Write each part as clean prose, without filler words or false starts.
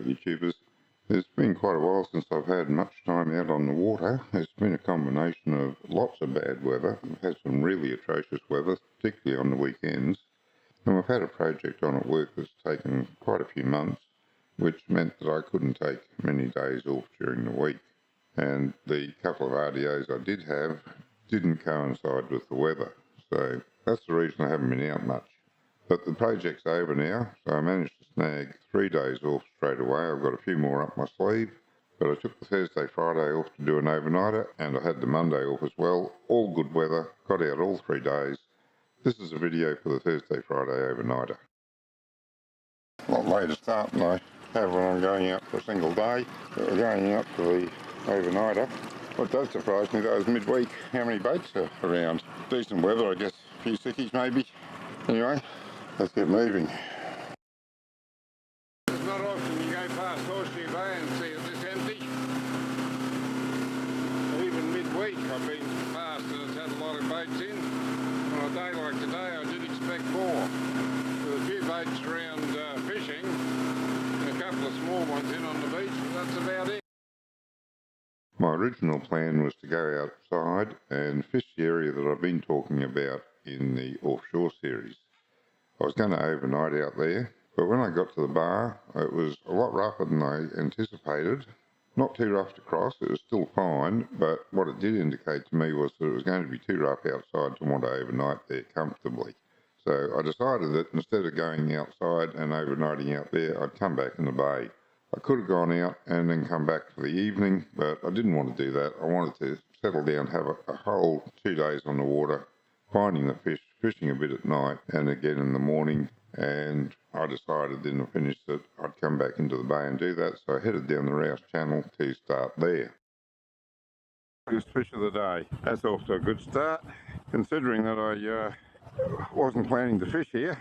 YouTubers. It's been quite a while since I've had much time out on the water. It's been a combination of lots of bad weather. We've had some really atrocious weather, particularly on the weekends. And we've had a project on at work that's taken quite a few months, which meant that I couldn't take many days off during the week. And the couple of RDOs I did have didn't coincide with the weather. So that's the reason I haven't been out much. But the project's over now, so I managed to snag 3 days off straight away. I've got a few more up my sleeve, but I took the Thursday, Friday off to do an overnighter, and I had the Monday off as well. All good weather, got out all 3 days. This is a video for the Thursday, Friday overnighter. A lot later start than I have when I'm going out for a single day. But we're going out for the overnighter. What does surprise me though is midweek how many boats are around. Decent weather, I guess, a few sickies maybe. Anyway, let's get moving. It's not often you go past Horseshoe Bay and see it this empty. Even midweek I've been past and it's had a lot of boats in. On a day like today I did expect more. There's a few boats around fishing, and a couple of small ones in on the beach, but that's about it. My original plan was to go outside and fish the area that I've been talking about in the Offshore series. I was going to overnight out there, but when I got to the bar, it was a lot rougher than I anticipated. Not too rough to cross, it was still fine, but what it did indicate to me was that it was going to be too rough outside to want to overnight there comfortably. So I decided that instead of going outside and overnighting out there, I'd come back in the bay. I could have gone out and then come back for the evening, but I didn't want to do that. I wanted to settle down, have a whole 2 days on the water, finding the fish, fishing a bit at night and again in the morning, and I decided then to finish that I'd come back into the bay and do that, so I headed down the Rouse Channel to start there. First fish of the day. That's off to a good start, considering that I wasn't planning to fish here.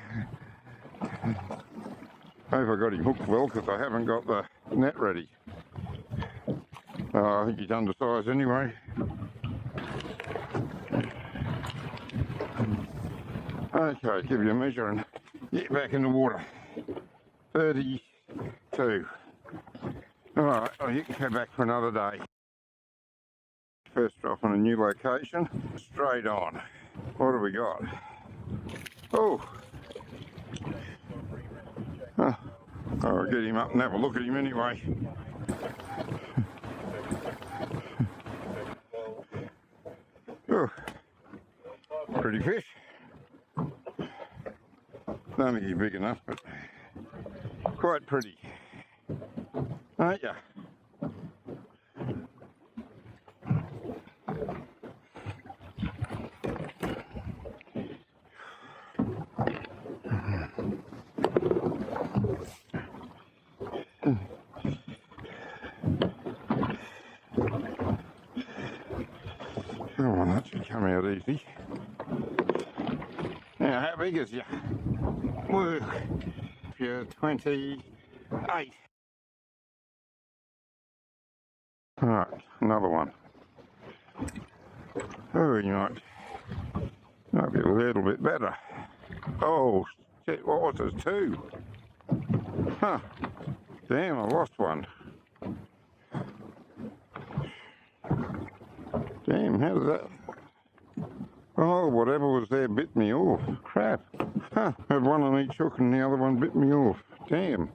I hope I got him hooked well because I haven't got the net ready. I think he's undersized anyway. Okay, give you a measure and get back in the water. 32. Alright, you can go back for another day. First drop on a new location, straight on. What have we got? Oh! I'll get him up and have a look at him anyway. Oh, pretty fish. Don't think he's big enough, but quite pretty. Aren't ya? Come on, that should come out easy. Now, how big is you? Woo! You're 28. Alright, another one. Oh, you might be a little bit better. Oh, shit, what was this? 2? Huh. Damn, I lost one. Damn, how did that... Oh, whatever was there bit me off. Crap. Huh, had one on each hook and the other one bit me off. Damn.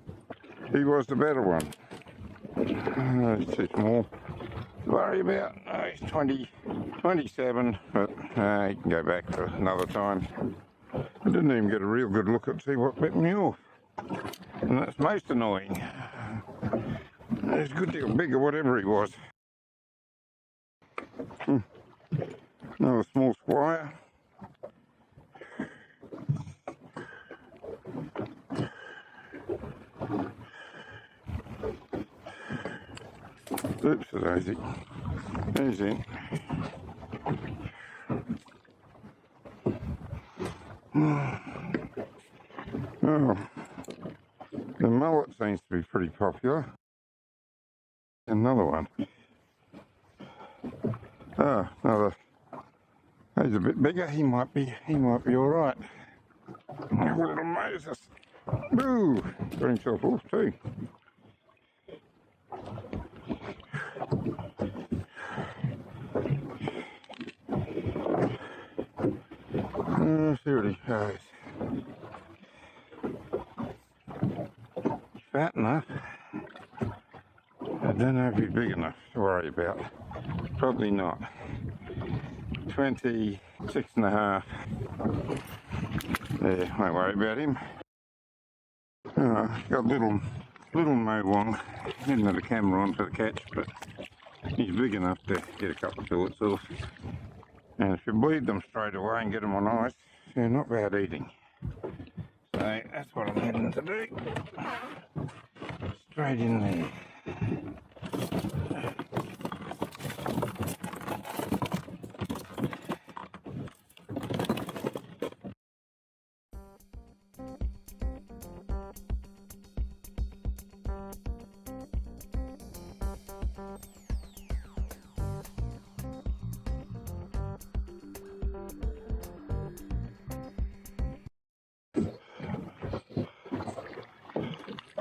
He was the better one. He's too small to worry about. Oh, he's 27, but he can go back for another time. I didn't even get a real good look at see what bit me off. And that's most annoying. He's a good deal bigger, whatever he was. Another small squire. Oops, daisy. He's in. Oh, the mullet seems to be pretty popular. Another one. Oh, another. He's a bit bigger. He might be all right. Oh, little Moses. Boo! Got himself off too. Let's see what he goes. Fat enough. I don't know if he's big enough to worry about. Probably not. 26 and a half. Yeah, won't worry about him. Got little mo one. Didn't have a camera on for the catch, but he's big enough to get a couple of fillets off. And if you bleed them straight away and get them on ice, they're not bad eating. So that's what I'm heading to do. Straight in there.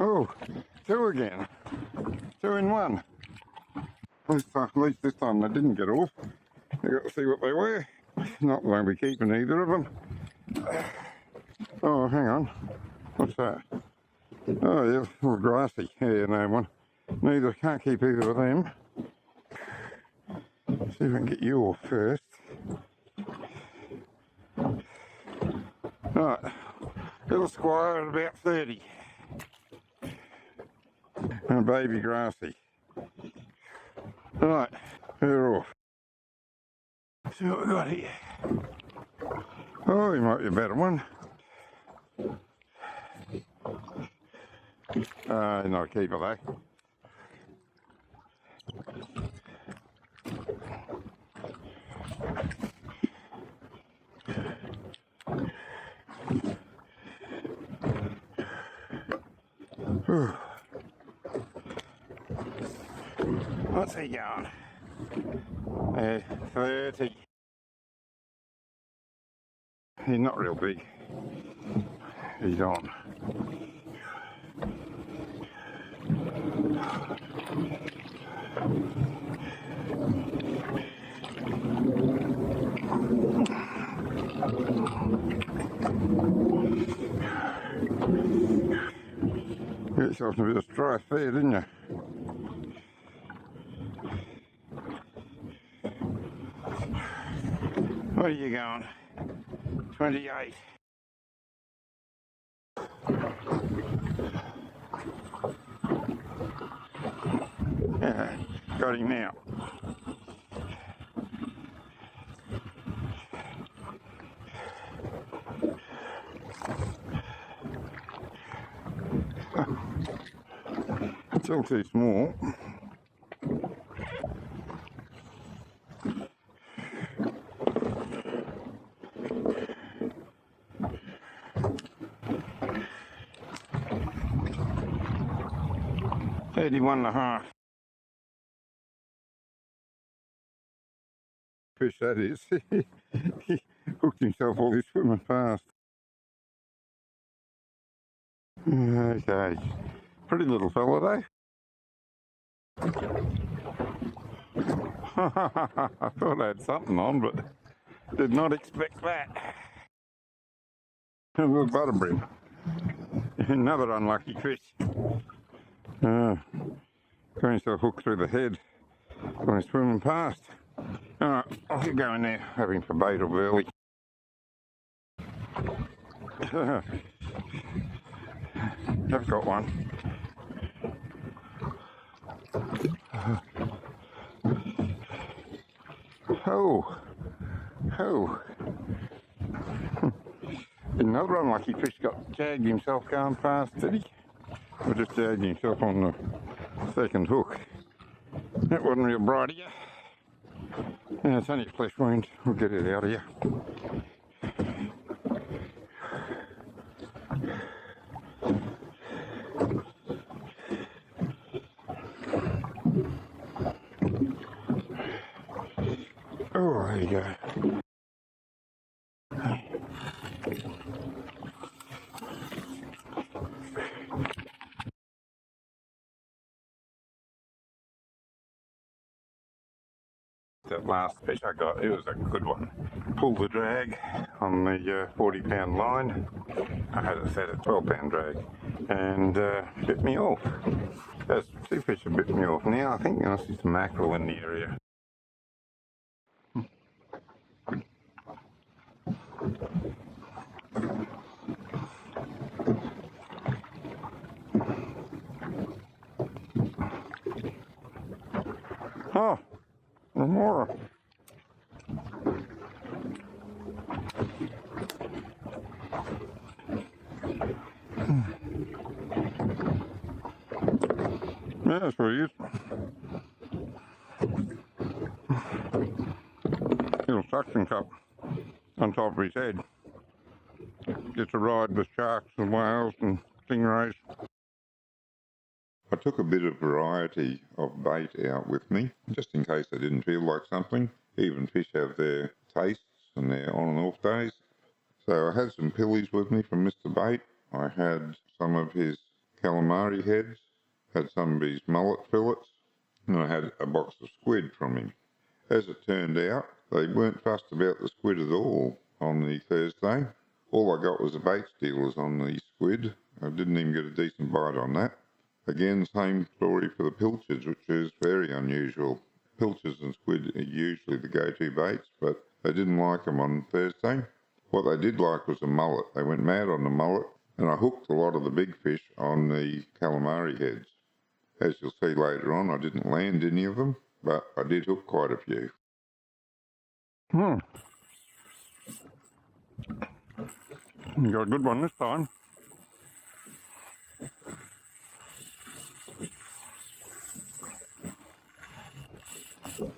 Oh, two again. 2 in 1. At least this time they didn't get off. I got to see what they were. Not going to be keeping either of them. Oh, hang on. What's that? Oh, yeah, little grassy. Yeah, no one. Neither, can't keep either of them. See if I can get you off first. Right, little squire at about 30. And a baby grassy. Right, they're off. See what we got here. Oh, he might be a better one. Not a keeper though. What's he going? 30. He's not real big. He's on. Get yourself in a bit of strife there, didn't you? What are you going? 28. Yeah, got him now. It's all too small. $31.5. Fish that is. He hooked himself while he's swimming past. Okay, pretty little fella though. I thought I had something on, but did not expect that. A little butterbread. Another unlucky fish. Got himself hooked through the head when he's swimming past. Alright, I'll keep going there, having for bait or burley. I've got one. Oh, another unlucky fish got jagged himself going past, did he? Or just jagged himself on the second hook. That wasn't real bright here. Yeah, it's only a flesh wound. We'll get it out of here. Oh, there you go. that last fish I got. It was a good one. Pulled the drag on the 40-pound line. I had it set at 12-pound drag and bit me off. Those two fish have bit me off. Now I think I see some mackerel in the area. Oh, there's more. Yeah, that's what he is. Little suction cup on top of his head. Gets a ride with sharks and whales and stingrays. I took a bit of variety of bait out with me, just in case I didn't feel like something. Even fish have their tastes and their on and off days. So I had some pillies with me from Mr Bait. I had some of his calamari heads, had some of his mullet fillets, and I had a box of squid from him. As it turned out, they weren't fussed about the squid at all on the Thursday. All I got was the bait stealers on the squid. I didn't even get a decent bite on that. Again, same story for the pilchards, which is very unusual. Pilchards and squid are usually the go-to baits, but they didn't like them on Thursday. What they did like was the mullet. They went mad on the mullet, and I hooked a lot of the big fish on the calamari heads. As you'll see later on, I didn't land any of them, but I did hook quite a few. You got a good one this time.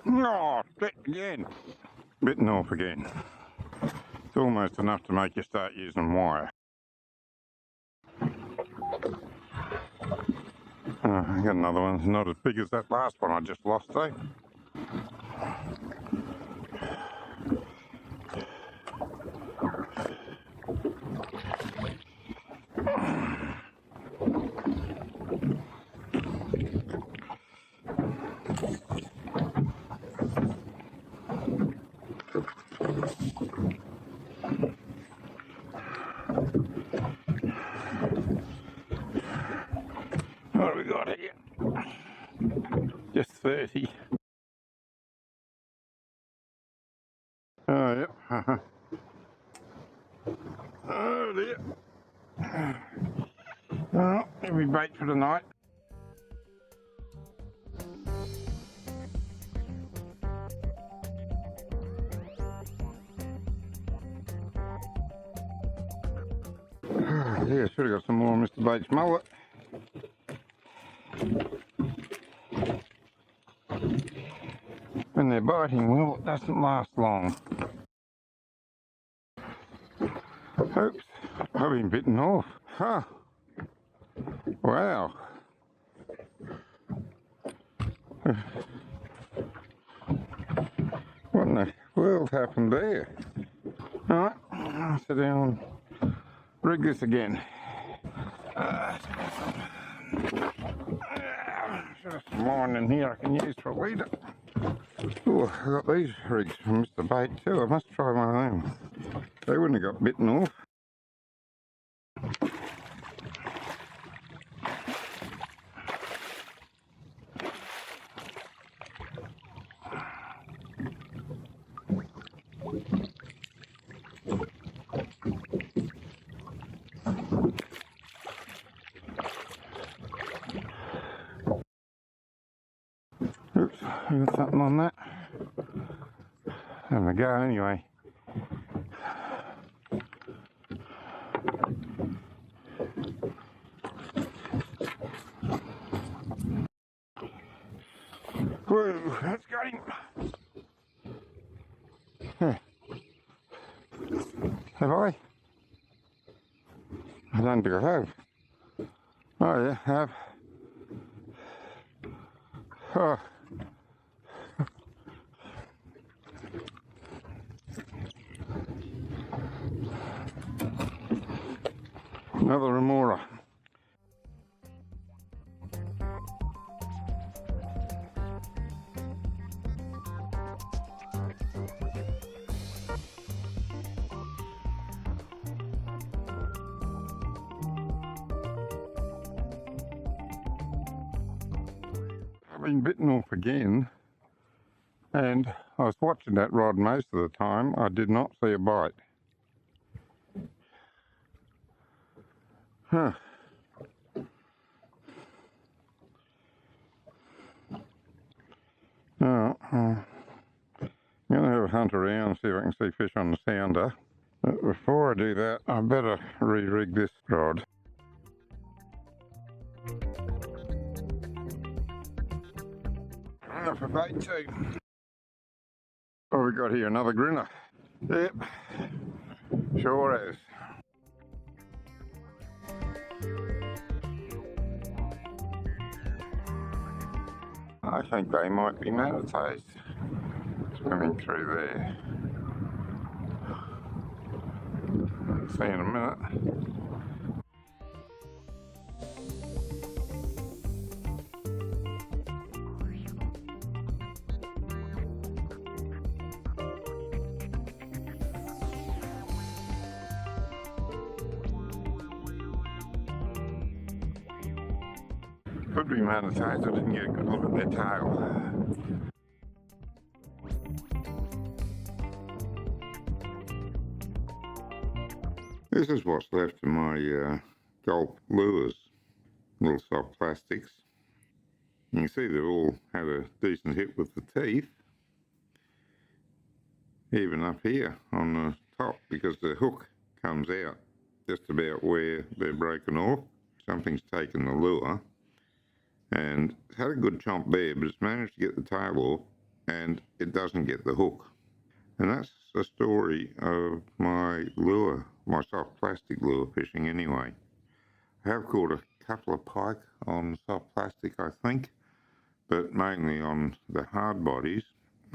Oh, stick again. Bitten off again. It's almost enough to make you start using wire. I got another one. It's not as big as that last one I just lost though. What have we got here? Just 30. Oh, yep. Oh, dear. Well, every bait for tonight. Yeah, should have got some more Mr Baits Mullet. When they're biting, well, it doesn't last long. Oops, I've been bitten off. Huh. Wow. What in the world happened there? Alright, I'll sit down and rig this again. There's some line in here I can use for a leader. Oh, I got these rigs from Mr Bait too. I must try one of them. They wouldn't have got bitten off. Oops, I got something on that. Having a go anyway. Whoa, that's got him. Yeah. Have I? I don't think I have. Oh yeah, I have. Oh. Another remora. been bitten off again, and I was watching that rod most of the time. I did not see a bite. Huh. Oh, I'm going to have a hunt around, see if I can see fish on the sounder. But before I do that, I better re-rig this rod. For bait too. Oh, we got here another grinner. Yep, sure is. I think they might be manatees swimming through there. See in a minute. Could be manatees, I didn't get a good look at their tail. This is what's left of my gulp lures, little soft plastics. You can see they've all had a decent hit with the teeth, even up here on the top, because the hook comes out just about where they're broken off. Something's taken the lure and it's had a good chomp there, but it's managed to get the tail off and it doesn't get the hook. And that's the story of my lure, my soft plastic lure fishing anyway. I have caught a couple of pike on soft plastic, I think, but mainly on the hard bodies.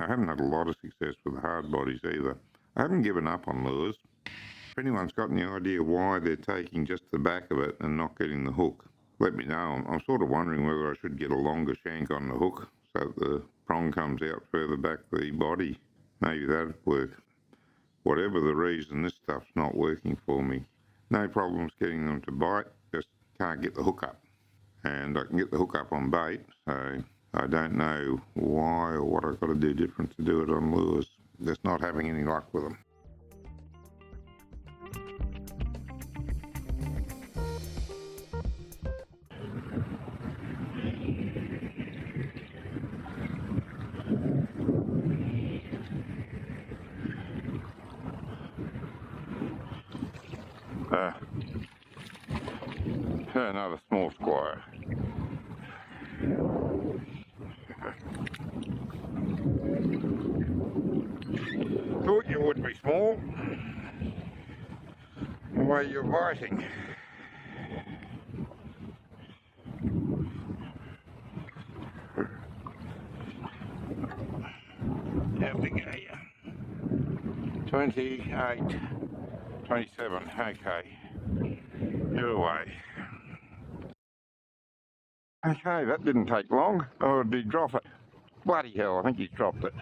I haven't had a lot of success with the hard bodies either. I haven't given up on lures. If anyone's got any idea why they're taking just the back of it and not getting the hook, let me know. I'm sort of wondering whether I should get a longer shank on the hook so that the prong comes out further back the body. Maybe that'd work. Whatever the reason, this stuff's not working for me. No problems getting them to bite, just can't get the hook up. And I can get the hook up on bait, so I don't know why or what I've got to do different to do it on lures. Just not having any luck with them. Another small squire. Thought you would be small, the way you're biting. How big are you? 28, 27, okay. You're away. Okay, that didn't take long. Oh, did he drop it? Bloody hell, I think he's dropped it.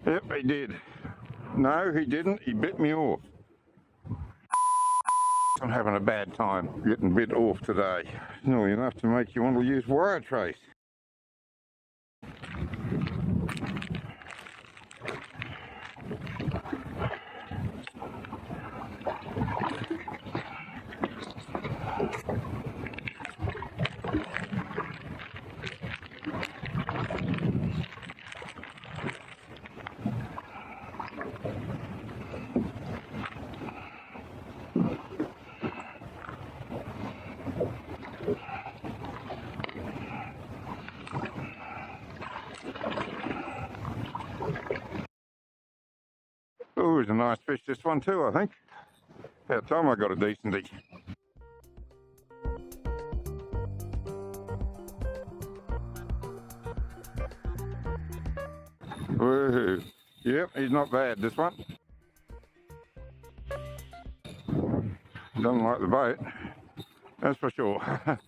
Yep, he did. No, he didn't. He bit me off. I'm having a bad time getting bit off today. Nearly enough to make you want to use wire trace. Oh, it's a nice fish, this one too, I think. About time I got a decenty. Woohoo. Yep, he's not bad, this one. Doesn't like the bait, that's for sure.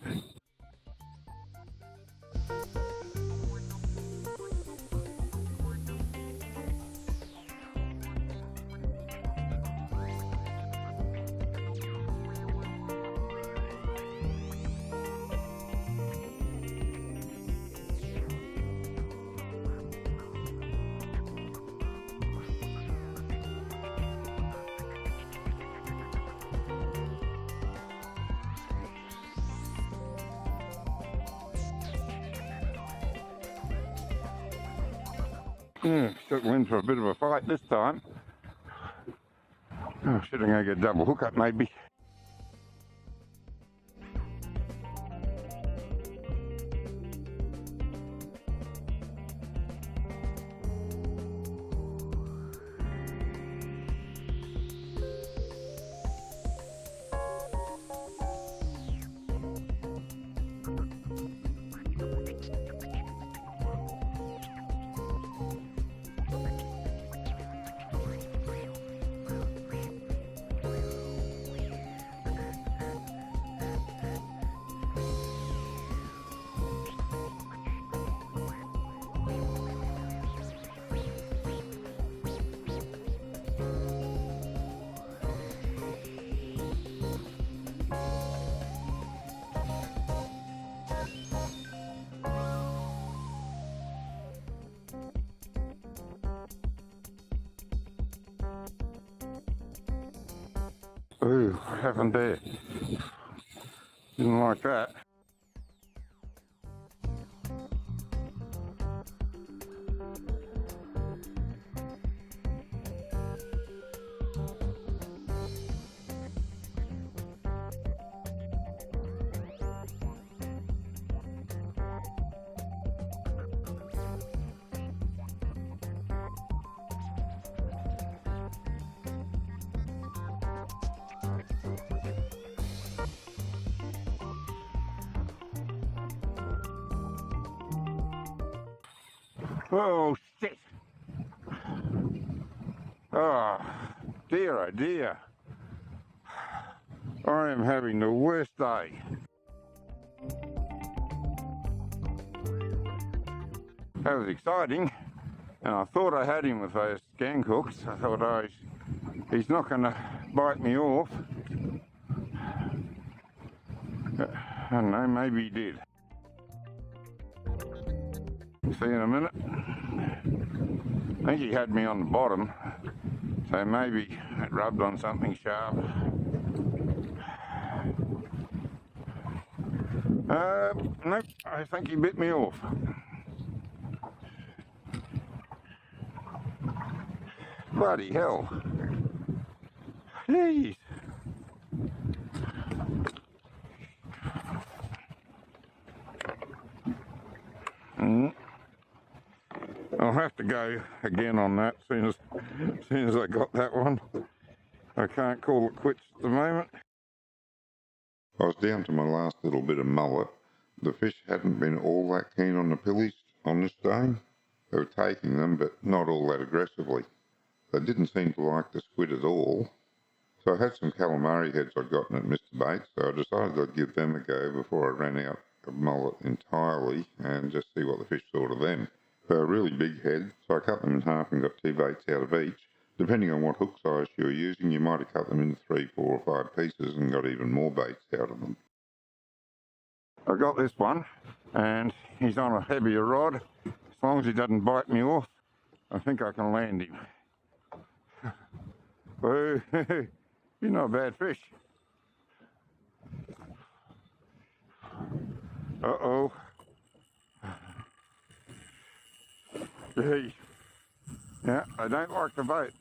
Still in for a bit of a fight this time. Oh, should I go get a double hook up maybe? Ooh, what happened there? Didn't like that. Oh shit! Oh dear, oh dear. I am having the worst day. That was exciting, and I thought I had him with those skank hooks. I thought, oh, he's not going to bite me off. I don't know, maybe he did. See you in a minute. I think he had me on the bottom, so maybe it rubbed on something sharp. Nope, I think he bit me off. Bloody hell. Jeez. I'll have to go again on that as soon as I got that one. I can't call it quits at the moment. I was down to my last little bit of mullet. The fish hadn't been all that keen on the pillies on this day. They were taking them, but not all that aggressively. They didn't seem to like the squid at all. So I had some calamari heads I'd gotten at Mr Baits, so I decided I'd give them a go before I ran out of mullet entirely and just see what the fish thought of them. They were really big heads, so I cut them in half and got 2 baits out of each. Depending on what hook size you were using, you might have cut them into 3, 4 or 5 pieces and got even more baits out of them. I got this one, and he's on a heavier rod. As long as he doesn't bite me off, I think I can land him. Oh, you're not a bad fish. Uh-oh. Gee. Yeah, I don't like the bait.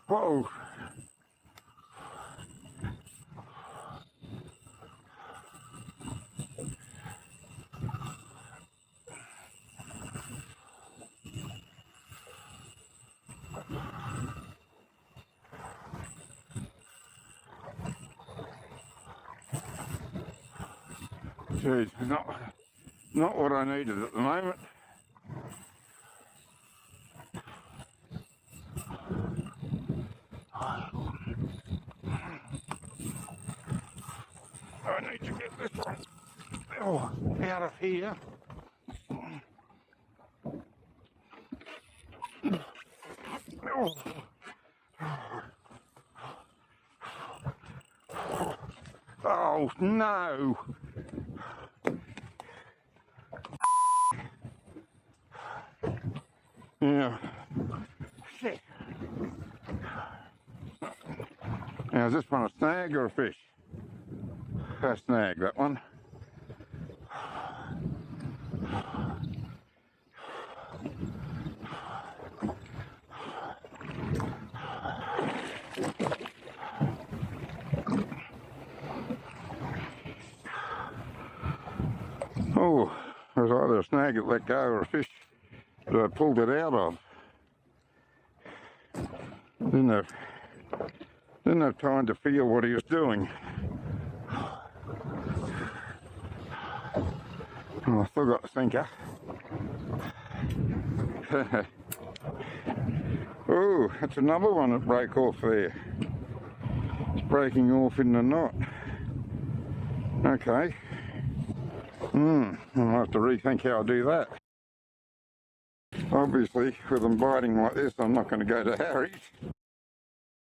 Whoa. Jeez, not what I needed at the moment. I need to get this one out of here. Oh no! Yeah. Shit. Now, is this one a snag or a fish? A snag, that one. Oh, there's either a snag that let go or a fish that I pulled it out of. Didn't have time to feel what he was doing. Oh, I still got the sinker. Oh, that's another one that broke off there. It's breaking off in the knot. Okay. I'll have to rethink how I do that. Obviously, with them biting like this, I'm not going to go to Harry's.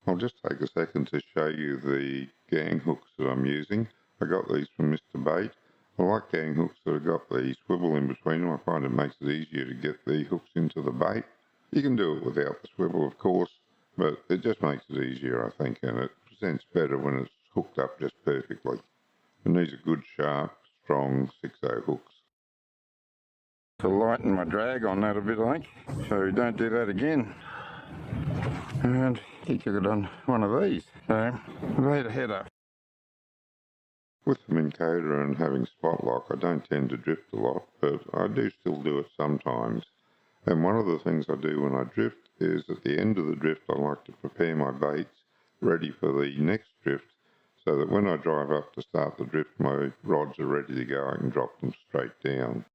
I'll just take a second to show you the gang hooks that I'm using. I got these from Mr Bait. I like gang hooks that have got the swivel in between them. I find it makes it easier to get the hooks into the bait. You can do it without the swivel, of course, but it just makes it easier, I think, and it presents better when it's hooked up just perfectly. And these are good, sharp, strong 6/0 hooks. To lighten my drag on that a bit, I think, so don't do that again. And he could have done one of these. So, made a header. With the Minn Kota and having spot lock, I don't tend to drift a lot, but I do still do it sometimes. And one of the things I do when I drift is at the end of the drift I like to prepare my baits ready for the next drift, so that when I drive up to start the drift my rods are ready to go. I can drop them straight down.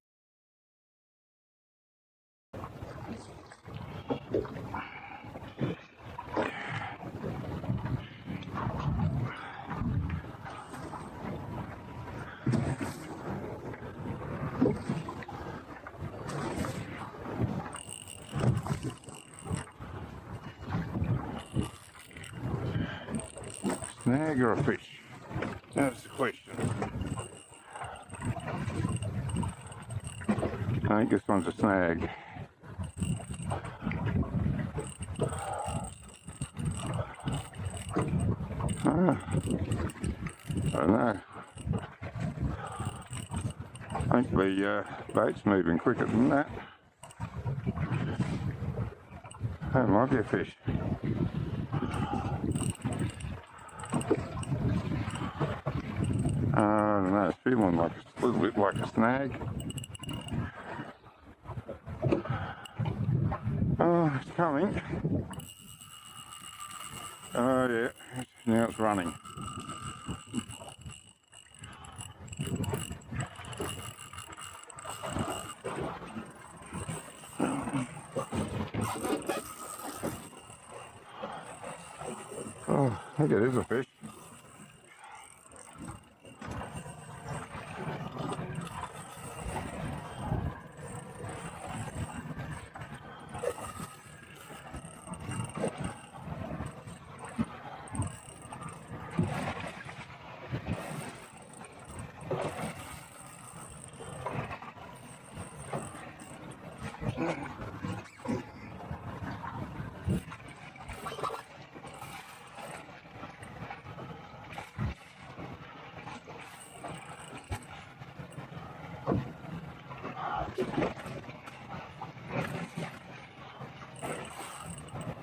Snag or a fish? That's the question. I think this one's a snag. I don't know. I think the bait's moving quicker than that. That might be a fish. I don't know, it's feeling like a little bit like a snag. Oh, it's coming. Oh yeah, now it's running. Oh, I think it is a fish.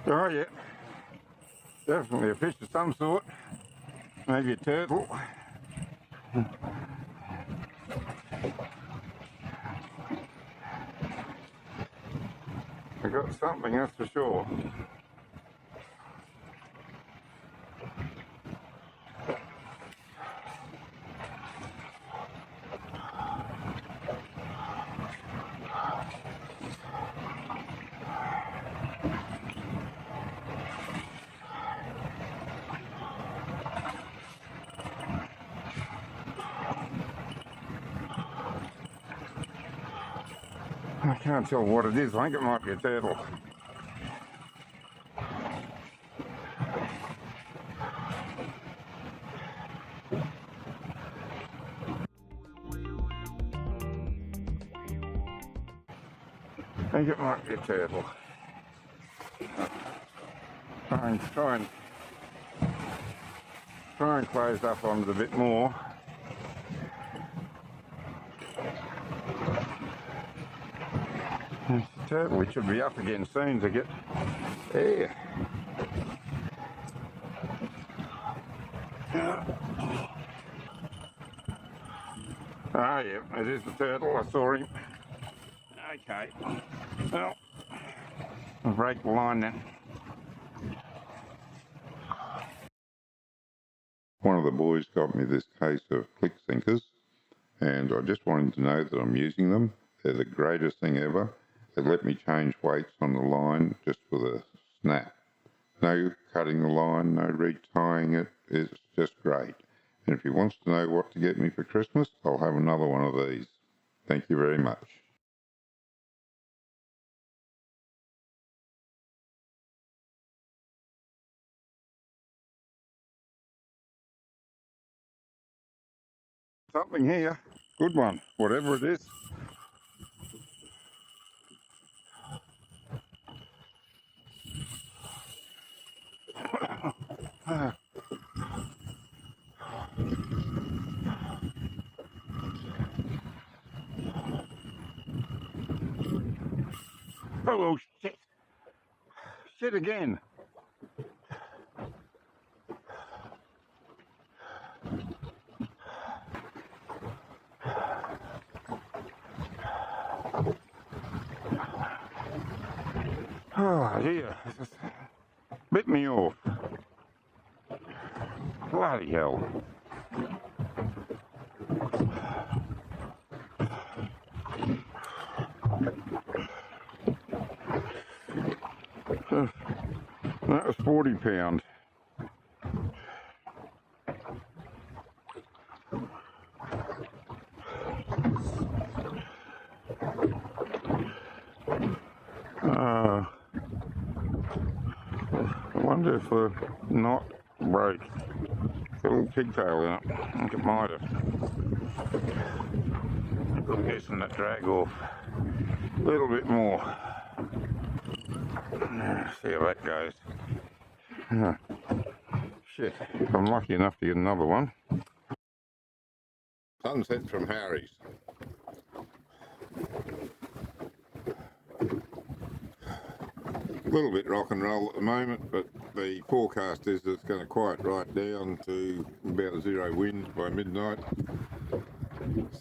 Oh yeah, definitely a fish of some sort. Maybe a turtle. I got something, that's for sure. I can't tell what it is. I think it might be a turtle. I think it might be a turtle. Try and close up on it a bit more. It's a turtle. It should be up again soon to get there. Ah, yeah, it is the turtle. I saw him. Okay. Well, I'll break the line then. One of the boys got me this case of click sinkers, and I just wanted to know that I'm using them. They're the greatest thing ever. They let me change weights on the line just with a snap. No cutting the line, no retying it. It's just great. And if he wants to know what to get me for Christmas, I'll have another one of these. Thank you very much. Something here. Good one, whatever it is. Oh, shit. Shit again. Oh, dear. Bit me off. Bloody hell. That was 40 pound. I wonder if the knot broke. Got a little pigtail in it. I think it might have. I'm guessing that drag off a little bit more. See how that goes. Shit, if I'm lucky enough to get another one. Sunset from Harry's. A little bit rock and roll at the moment, but the forecast is that it's going to quiet right down to about 0 wind by midnight.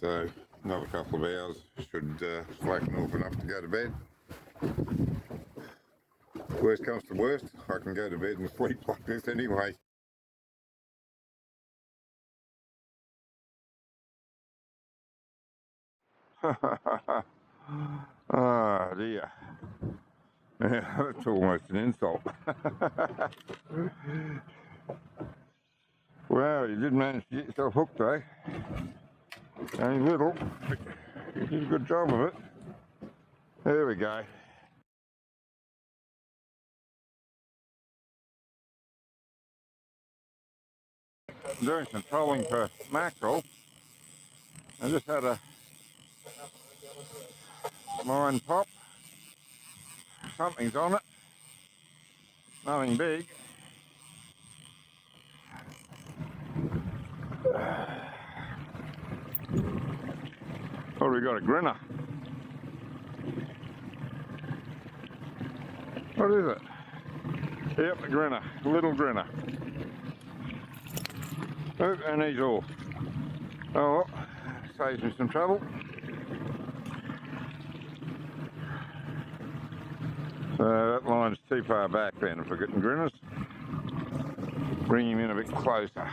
So another couple of hours should slacken off enough to go to bed. Worst comes to worst, I can go to bed and sleep like this anyway. Oh dear. Yeah, that's almost an insult. Well, you did manage to get yourself hooked though. Only little, but you did a good job of it. There we go. I'm doing some trolling for mackerel. I just had a line pop. Something's on it. Nothing big. Oh, we got a grinner. What is it? Yep, a grinner. A little grinner. Oh, and he's off. Oh, well, saves me some trouble. So that line's too far back then for getting grinners. Bring him in a bit closer.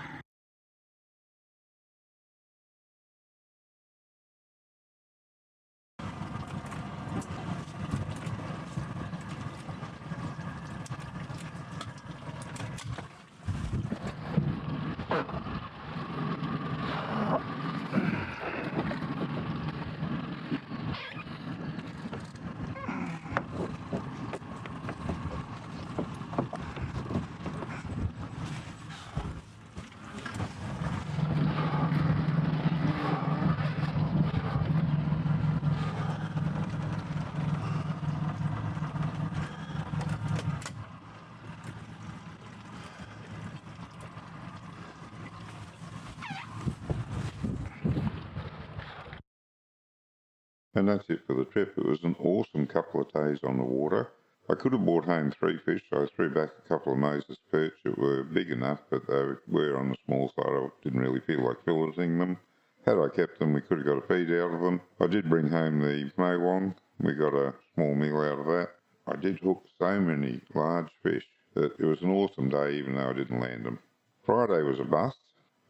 And that's it for the trip. It was an awesome couple of days on the water. I could have brought home 3 fish, so I threw back a couple of Moses perch that were big enough, but they were on the small side. I didn't really feel like filleting them. Had I kept them, we could have got a feed out of them. I did bring home the mowong. We got a small meal out of that. I did hook so many large fish that it was an awesome day, even though I didn't land them. Friday was a bust.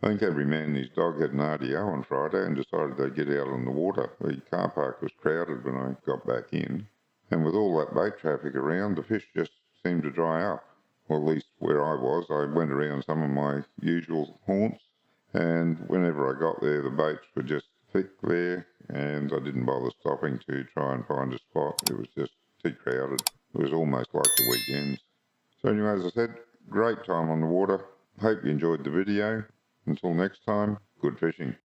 I think every man and his dog had an RDO on Friday and decided they'd get out on the water. The car park was crowded when I got back in, and with all that boat traffic around, the fish just seemed to dry up. Well, at least where I was, I went around some of my usual haunts, and whenever I got there, the boats were just thick there, and I didn't bother stopping to try and find a spot. It was just too crowded. It was almost like the weekends. So anyway, as I said, great time on the water. Hope you enjoyed the video. Until next time, good fishing.